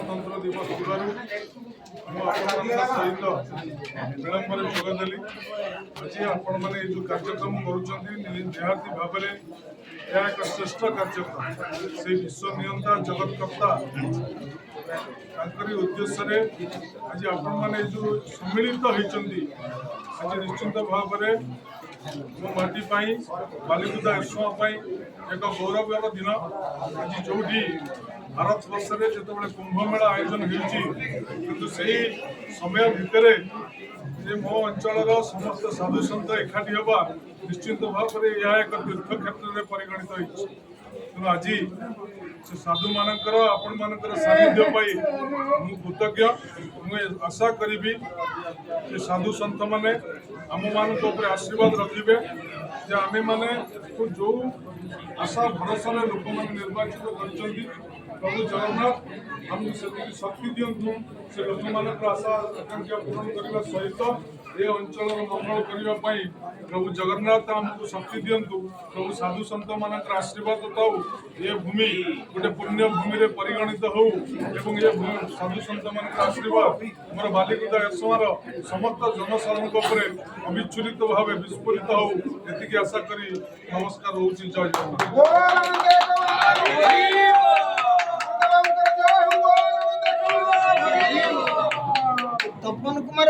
गणतंत्र दिवस सहित विलंबर जोगदेली आज आपण मैंने जो कार्यक्रम करती भाव में यह एक श्रेष्ठ कार्यक्रम से विश्व नियंता जगतकर्ता उद्देश्य आज आपण मैंने जो सम्मिलित होती आज निश्चिंत भाव में मो माटी बालिकुदा एसमा एक गौरव दिन आज जो भारत वर्ष में जो कुंभ मेला आयोजन हो समय भितर मो अंचल समस्त साधु सन्त एकाठी हवा निश्चित भाव में यह एक तीर्थ क्षेत्र में परिगणित हो तेणु आज से साधु मानकर आपण मानकर सानिध्य पाई मु कृतज्ञ मुझे आशा करी साधु सन्त मैंने आम मान आशीर्वाद रखिए जे आमे माने जो आशा भरोसा लोक मैंने निर्वाचित कर प्रभु जगन्नाथ आमको से शक्ति दिंतु से लोक मान आशा आकांक्षा पूरण करने सहित ये अंचल मंगल करने प्रभु जगन्नाथ आमको शक्ति दिंतु प्रभु साधु सन्त मान आशीर्वाद पाऊ ये भूमि गोटे पुण्य भूमि में परिगणित हो ये साधु सन्त मान आशीर्वाद मोर बालिकुदा एसमार समस्त जनसाधारण अविच्छुरित भाव विस्फोरित हो ये आशा करी नमस्कार रोची जय तपन कुमार